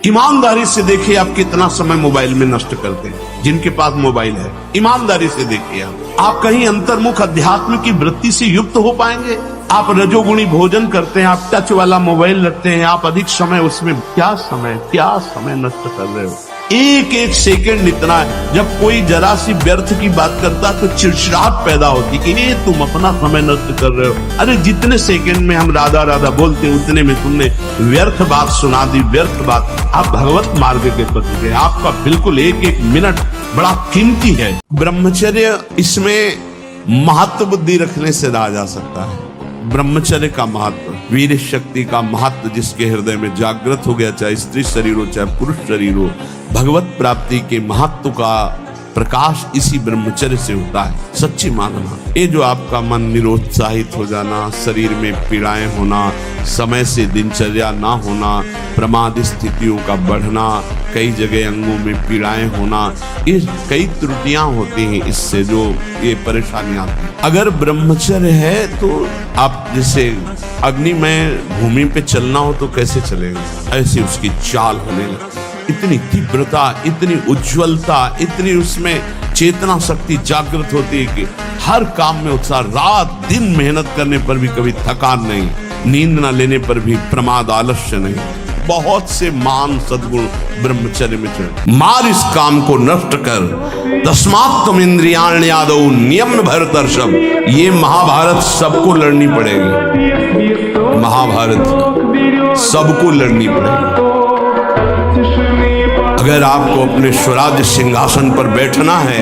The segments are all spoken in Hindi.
ईमानदारी से देखिए आप कितना समय मोबाइल में नष्ट करते हैं। जिनके पास मोबाइल है, ईमानदारी से देखिए आप कहीं अंतर्मुख अध्यात्म की वृत्ति से युक्त हो पाएंगे? आप रजोगुणी भोजन करते हैं, आप टच वाला मोबाइल रखते हैं, आप अधिक समय उसमें क्या समय नष्ट कर रहे हो? एक एक सेकंड इतना है। जब कोई जरा सी व्यर्थ की बात करता तो चिड़चिड़ाहट पैदा होती कि ये तुम अपना समय नष्ट कर रहे हो। अरे जितने सेकंड में हम राधा राधा बोलते हैं उतने में तुमने व्यर्थ बात सुना दी, व्यर्थ बात। आप भगवत मार्ग के पति हैं, आपका बिल्कुल एक एक मिनट बड़ा कीमती है। ब्रह्मचर्य, इसमें महत्व बुद्धि रखने से रहा जा सकता है। ब्रह्मचर्य का महत्व, वीर शक्ति का महत्व जिसके हृदय में जागृत हो गया, चाहे स्त्री शरीर हो चाहे पुरुष शरीर हो, भगवत प्राप्ति के महत्व का प्रकाश इसी ब्रह्मचर्य से होता है। सच्ची मानना, ये जो आपका मन निरुत्साहित हो जाना, शरीर में पीड़ाएं होना, समय से दिनचर्या ना होना, प्रमाद स्थितियों का बढ़ना, कई जगह अंगों में पीड़ाएं होना, ये कई त्रुटियां होती हैं, इससे जो ये परेशानियां आती हैं। अगर ब्रह्मचर्य है तो आप जैसे अग्निमय भूमि पे चलना हो तो कैसे चलेगा, ऐसी उसकी चाल होने लगती है। इतनी तीव्रता, इतनी उज्ज्वलता, इतनी उसमें चेतना शक्ति जागृत होती है कि हर काम में उत्साह, रात दिन मेहनत करने पर भी कभी थकान नहीं, नींद न लेने पर भी प्रमाद आलस्य नहीं। बहुत से मान सद्गुण ब्रह्मचर्य में चढ़। मार इस काम को नष्ट कर, तस्मात् तुम इंद्रियाण्यादौ नियम भरतर्षभ। ये महाभारत सबको लड़नी पड़ेगी, महाभारत सबको लड़नी पड़ेगी। अगर आपको अपने स्वराज्य सिंहासन पर बैठना है,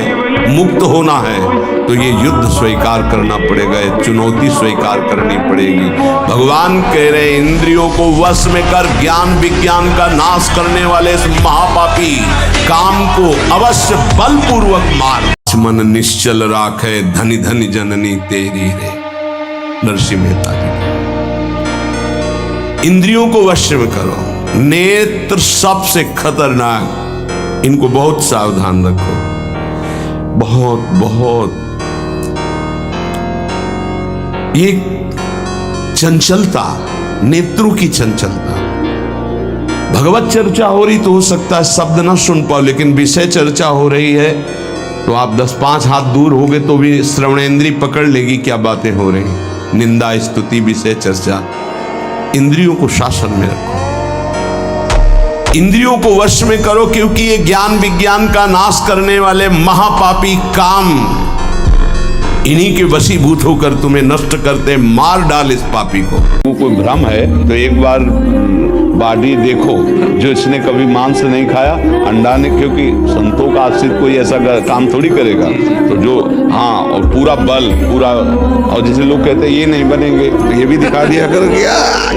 मुक्त होना है, तो ये युद्ध स्वीकार करना पड़ेगा, ये चुनौती स्वीकार करनी पड़ेगी। भगवान कह रहे हैं, इंद्रियों को वश में कर ज्ञान विज्ञान का नाश करने वाले इस महापापी काम को अवश्य बलपूर्वक मार। मन निश्चल राखे धनी धनी जननी तेरी रे। नरसिंह मेहता जी। इंद्रियों को वश में करो। नेत्र सबसे खतरनाक, इनको बहुत सावधान रखो, बहुत बहुत। ये चंचलता, नेत्रों की चंचलता। भगवत चर्चा हो रही तो हो सकता है शब्द ना सुन पाओ, लेकिन विषय चर्चा हो रही है तो आप 10-5 हाथ दूर हो गए तो भी श्रवणेंद्री पकड़ लेगी क्या बातें हो रही। निंदा स्तुति विषय चर्चा। इंद्रियों को शासन में रखो, इंद्रियों को वश में करो, क्योंकि ये ज्ञान विज्ञान का नाश करने वाले महापापी काम इन्हीं के वशीभूत होकर तुम्हें नष्ट करते। मार डाल इस पापी को। कोई भ्रम है तो एक बार बॉडी देखो, जो इसने कभी मांस नहीं खाया, अंडा ने, क्योंकि संतों का आश्रित कोई ऐसा काम थोड़ी करेगा, तो जो हाँ और पूरा बल पूरा, और जैसे लोग कहते हैं ये नहीं बनेंगे तो ये भी दिखा दिया कर,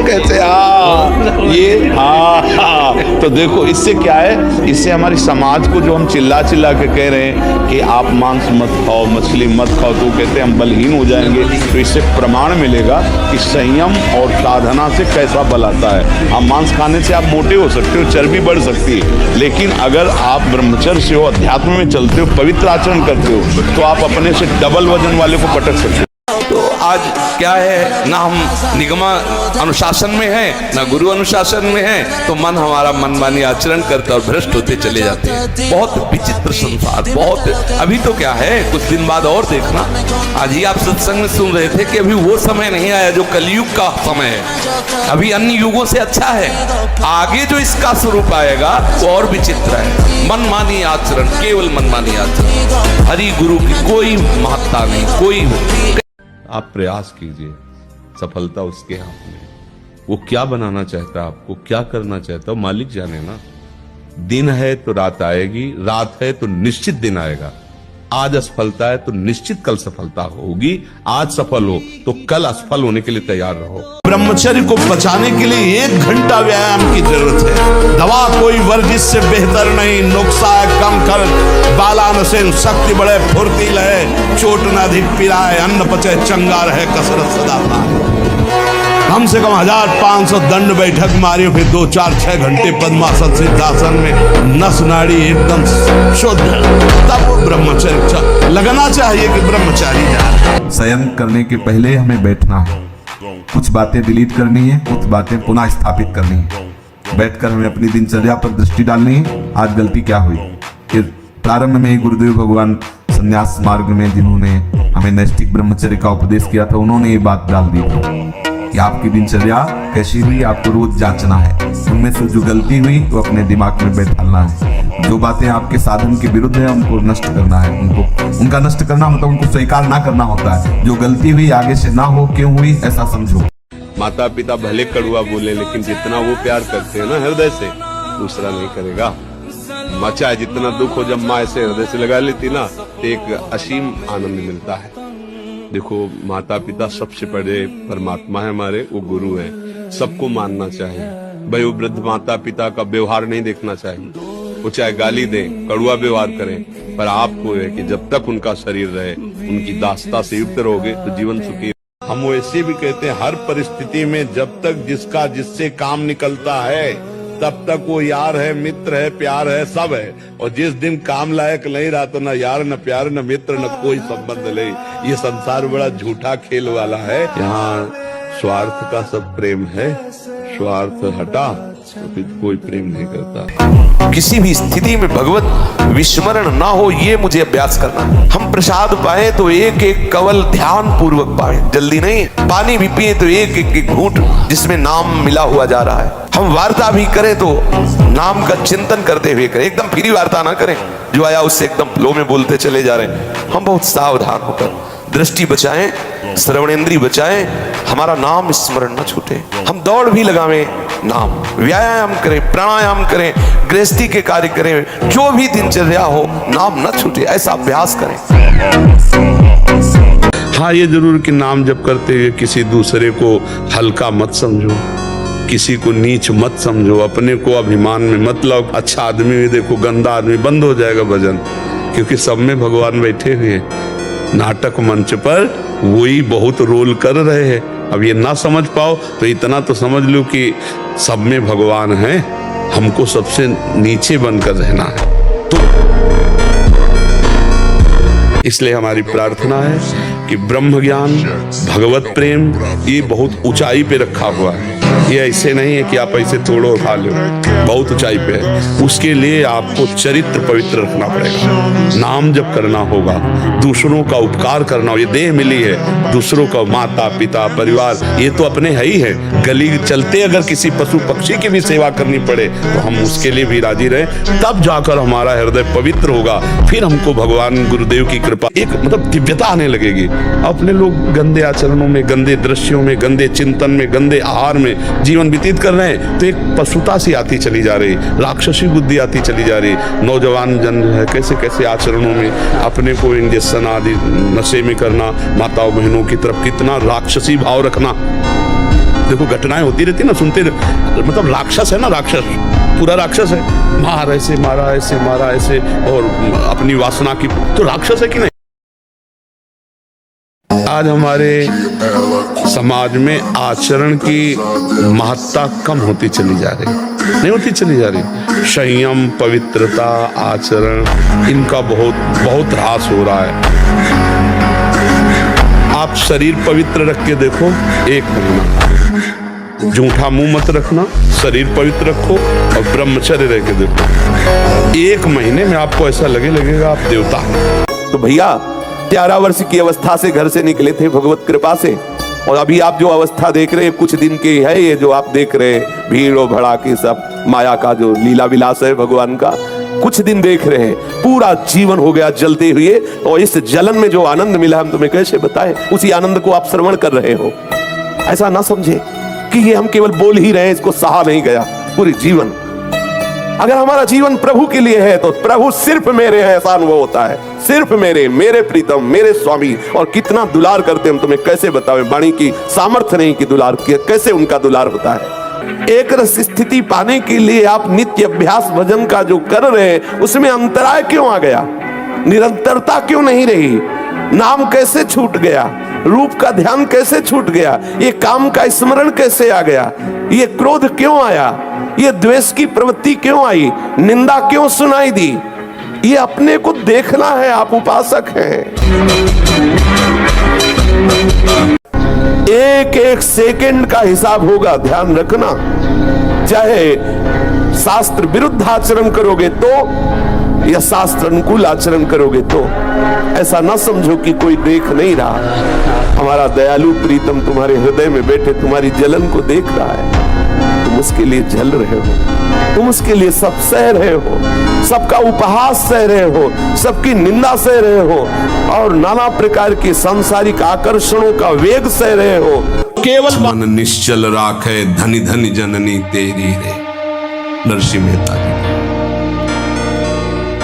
कहते हाँ ये हाँ। तो देखो इससे क्या है, इससे हमारी समाज को जो हम चिल्ला चिल्ला के कह रहे हैं कि आप मांस मत खाओ, मछली मत खाओ, तो कहते हैं हम बलहीन हो जाएंगे, तो इससे प्रमाण मिलेगा कि संयम और साधना से कैसा बल आता है। हम मांस खाने से आप मोटे हो सकते हो, चर्बी बढ़ सकती है, लेकिन अगर आप ब्रह्मचर्य से हो, अध्यात्म में चलते हो, पवित्र आचरण करते हो, तो आप अपने से डबल वजन वाले को पटक सकते हो। तो आज क्या है, ना हम निगमा अनुशासन में हैं, ना गुरु अनुशासन में हैं, तो मन हमारा मनमानी आचरण करता और भ्रष्ट होते चले जाते हैं। बहुत विचित्र संसार, बहुत। अभी तो क्या है, कुछ दिन बाद और देखना। आज ही आप सत्संग में सुन रहे थे कि अभी वो समय नहीं आया जो कलयुग का समय है, अभी अन्य युगों से अच्छा है। आगे जो इसका स्वरूप आएगा वो और विचित्र है। मनमानी आचरण, केवल मनमानी आचरण, हरि गुरु की कोई महत्ता नहीं, कोई। आप प्रयास कीजिए, सफलता उसके हाथ में। वो क्या बनाना चाहता है, आपको क्या करना चाहता है, मालिक जाने ना। दिन है तो रात आएगी, रात है तो निश्चित दिन आएगा। आज असफलता है तो निश्चित कल सफलता होगी। आज सफल हो तो कल असफल होने के लिए तैयार रहो। ब्रह्मचर्य को बचाने के लिए 1 घंटा व्यायाम की जरूरत है। दवा कोई वर्जिश से बेहतर नहीं, नुक्सा है कम खर्च, बालानसेन शक्ति बढ़े फुर्ती लहे, चोट न अधिक पिराए, अन्न पचे चंगा रहे, कसरत सदा पाए। कम से कम 1500 दंड बैठक मारी, फिर 2-4-6 घंटे पद्मासन सिद्धासन में नस नाड़ी एकदम शुद्ध, तब ब्रह्मचर्य लगना चाहिए कि ब्रह्मचारी जाए। शयन करने के पहले हमें बैठना है, कुछ बातें डिलीट करनी है, कुछ बातें पुनः स्थापित करनी है। बैठकर हमें अपनी दिनचर्या पर दृष्टि डालनी है। आज गलती क्या हुई? फिर प्रारंभ में ही गुरुदेव भगवान संन्यास मार्ग में जिन्होंने हमें नैष्ठिक ब्रह्मचर्य का उपदेश किया था, उन्होंने ये बात डाल दी कि आपकी दिनचर्या कैसी हुई आपको रोज जांचना है। उनमें से जो गलती हुई वो अपने दिमाग में बैठाना है। जो बातें आपके साधन के विरुद्ध है उनको नष्ट करना है। उनका नष्ट करना मतलब उनको स्वीकार ना करना होता है। जो गलती हुई आगे से ना हो, क्यों हुई ऐसा समझो। माता पिता भले कड़वा बोले, लेकिन जितना वो प्यार करते हैं ना हृदय से, दूसरा नहीं करेगा। चाहे जितना दुख हो, जब माँ ऐसे हृदय से लगा लेती ना तो एक असीम आनंद मिलता है। देखो, माता पिता सबसे बड़े परमात्मा है हमारे, वो गुरु है। सबको मानना चाहिए। भाई, वो वृद्ध माता पिता का व्यवहार नहीं देखना चाहिए। वो चाहे गाली दें, कड़वा व्यवहार करें, पर आपको है कि जब तक उनका शरीर रहे, उनकी दासता से युक्त रहोगे तो जीवन सुखी। हम वैसे भी कहते हैं, हर परिस्थिति में जब तक जिसका जिससे काम निकलता है तब तक वो यार है, मित्र है, प्यार है, सब है। और जिस दिन काम लायक नहीं रहा तो न यार, न प्यार, न मित्र, न कोई संबंध नहीं। ये संसार बड़ा झूठा खेल वाला है। यहाँ स्वार्थ का सब प्रेम है, स्वार्थ हटा तो फिर कोई प्रेम नहीं करता। किसी भी स्थिति में भगवत विस्मरण ना हो, ये मुझे अभ्यास करना है। हम प्रसाद पाए तो एक एक कवल ध्यान पूर्वक पाए, जल्दी नहीं। पानी भी पिए तो एक एक घूंट जिसमें नाम मिला हुआ जा रहा है। हम वार्ता भी करें तो नाम का चिंतन करते हुए करें, एकदम फ्री वार्ता ना करें, जो आया उससे एकदम फ्लो में बोलते चले जा रहे हैं। हम बहुत सावधान होकर दृष्टि बचाएं, श्रवणेंद्रिय बचाएं, हमारा नाम स्मरण न छूटे। हम दौड़ भी लगावें, नाम व्यायाम करें, प्राणायाम करें, गृहस्थी के कार्य करें, जो भी दिनचर्या हो, नाम न छूटे, ऐसा अभ्यास करें। हाँ, ये जरूर कि नाम जप करते हुए किसी दूसरे को हल्का मत समझो, किसी को नीच मत समझो, अपने को अभिमान में मत लाओ। अच्छा आदमी में देखो, गंदा आदमी, बंद हो जाएगा भजन, क्योंकि सब में भगवान बैठे हुए हैं। नाटक मंच पर वही बहुत रोल कर रहे हैं। अब ये ना समझ पाओ तो इतना तो समझ लो कि सब में भगवान है, हमको सबसे नीचे बनकर रहना है। तो इसलिए हमारी प्रार्थना है कि ब्रह्म ज्ञान, भगवत प्रेम, ये बहुत ऊंचाई पे रखा हुआ है। ये ऐसे नहीं है कि आप ऐसे तोड़ो खा लो, बहुत ऊंचाई पे है। उसके लिए आपको चरित्र पवित्र रखना पड़ेगा। नाम जब करना होगा, दूसरों का उपकार करना हो। ये देह मिली है, दूसरों का, माता पिता परिवार, ये तो अपने है ही है। गली चलते अगर किसी पशु पक्षी की भी सेवा करनी पड़े तो हम उसके लिए भी राजी रहे, तब जाकर हमारा हृदय पवित्र होगा। फिर हमको भगवान गुरुदेव की कृपा, एक मतलब दिव्यता आने लगेगी। अपने लोग गंदे आचरणों में, गंदे दृश्यों में, गंदे चिंतन में, गंदे आहार में जीवन व्यतीत कर रहे हैं, तो एक पशुता सी आती चली जा रही, राक्षसी बुद्धि आती चली जा रही। नौजवान जन है कैसे कैसे आचरणों में अपने को इंजेक्शन आदि नशे में करना, माताओं बहनों की तरफ कितना राक्षसी भाव रखना। देखो, घटनाएं होती रहती ना, सुनते, मतलब राक्षस है ना, राक्षस पूरा राक्षस है। मार ऐसे मारा, ऐसे मारा, ऐसे, और अपनी वासना की, तो राक्षस है कि नहीं। आज हमारे समाज में आचरण की महत्ता कम होती चली जा रही, नहीं होती चली जा रही। संयम, पवित्रता, आचरण, इनका बहुत बहुत ह्रास हो रहा है। आप शरीर पवित्र रख के देखो, 1 महीना झूठा मुंह मत रखना, शरीर पवित्र रखो और ब्रह्मचर्य रह के देखो, 1 महीने में आपको ऐसा लगेगा आप देवता हैं। तो भैया 11 वर्ष की अवस्था से घर से निकले थे भगवत कृपा से, और अभी आप जो अवस्था देख रहे हैं कुछ दिन की है। ये जो आप देख रहे हैं भीड़ भड़ाके, सब माया का जो लीला विलास है भगवान का, कुछ दिन देख रहे हैं, पूरा जीवन हो गया जलते हुए। और इस जलन में जो आनंद मिला हम तुम्हें कैसे बताएं, उसी आनंद को आप श्रवण कर रहे हो। ऐसा ना समझे कि ये हम केवल बोल ही रहे हैं, इसको सहा नहीं गया पूरी जीवन। अगर हमारा जीवन प्रभु के लिए है तो प्रभु सिर्फ मेरे हैं ऐसा अनुभव होता है, सिर्फ मेरे प्रीतम, मेरे स्वामी। और कितना दुलार करते हम तुम्हें कैसे बतावें, वाणी की सामर्थ्य नहीं कि दुलार कैसे उनका दुलार होता है। एक रस स्थिति पाने के लिए आप नित्य अभ्यास भजन का जो कर रहे हैं, उसमें अंतराय क्यों आ गया, निरंतरता क्यों नहीं रही, नाम कैसे छूट गया, रूप का ध्यान कैसे छूट गया, ये काम का स्मरण कैसे आ गया, ये क्रोध क्यों आया, ये द्वेष की प्रवृत्ति क्यों आई, निंदा क्यों सुनाई दी। ये अपने को देखना है, आप उपासक हैं। एक एक सेकंड का हिसाब होगा, ध्यान रखना। चाहे शास्त्र विरुद्ध आचरण करोगे तो, या शास्त्र अनुकूल आचरण करोगे तो। ऐसा ना समझो कि कोई देख नहीं रहा। हमारा दयालु प्रीतम तुम्हारे हृदय में बैठे तुम्हारी जलन को देख रहा है। तुम उसके लिए जल रहे हो, तुम उसके लिए सब सह रहे हो, सबका उपहास सह रहे हो, सबकी निंदा सह रहे हो, और नाना प्रकार के सांसारिक आकर्षणों का वेग सह रहे हो। केवल मन निश्चल राखे धनी धनी जननी तेरी रे। नरसिंह मेहता जी।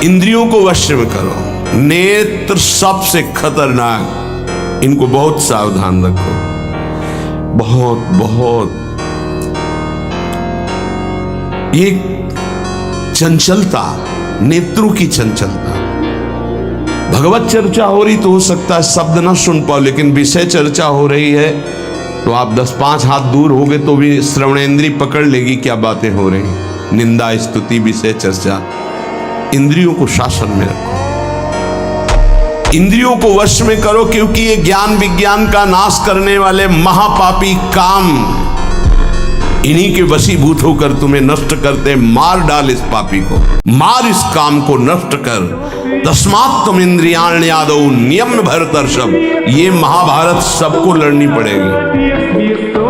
इंद्रियों को वश में करो। नेत्र सबसे खतरनाक, इनको बहुत सावधान रखो। बहुत बहुत ये चंचलता, नेत्रों की चंचलता। भगवत चर्चा हो रही तो हो सकता है शब्द ना सुन पाओ, लेकिन विषय चर्चा हो रही है तो आप 10-5 हाथ दूर हो गए तो भी श्रवणेंद्री पकड़ लेगी क्या बातें हो रही। निंदा, स्तुति, विषय चर्चा। इंद्रियों को शासन में रखो, इंद्रियों को वश में करो, क्योंकि ये ज्ञान विज्ञान का नाश करने वाले महापापी काम इन्हीं के वशीभूत होकर तुम्हें नष्ट करते। मार डाल इस पापी को, मार इस काम को, नष्ट कर। तस्मात् तुम इंद्रियाण्यादौ नियम भरतर्षभ। ये महाभारत सबको लड़नी पड़ेगी,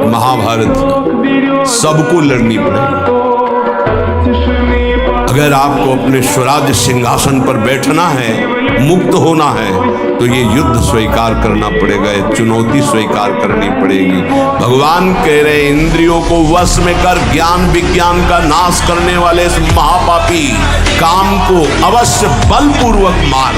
महाभारत सबको लड़नी पड़ेगी। अगर आपको अपने स्वराज्य सिंहासन पर बैठना है, मुक्त होना है, तो ये युद्ध स्वीकार करना पड़ेगा, ये चुनौती स्वीकार करनी पड़ेगी। भगवान कह रहे इंद्रियों को वश में कर, ज्ञान विज्ञान का नाश करने वाले इस महापापी काम को अवश्य बलपूर्वक मार।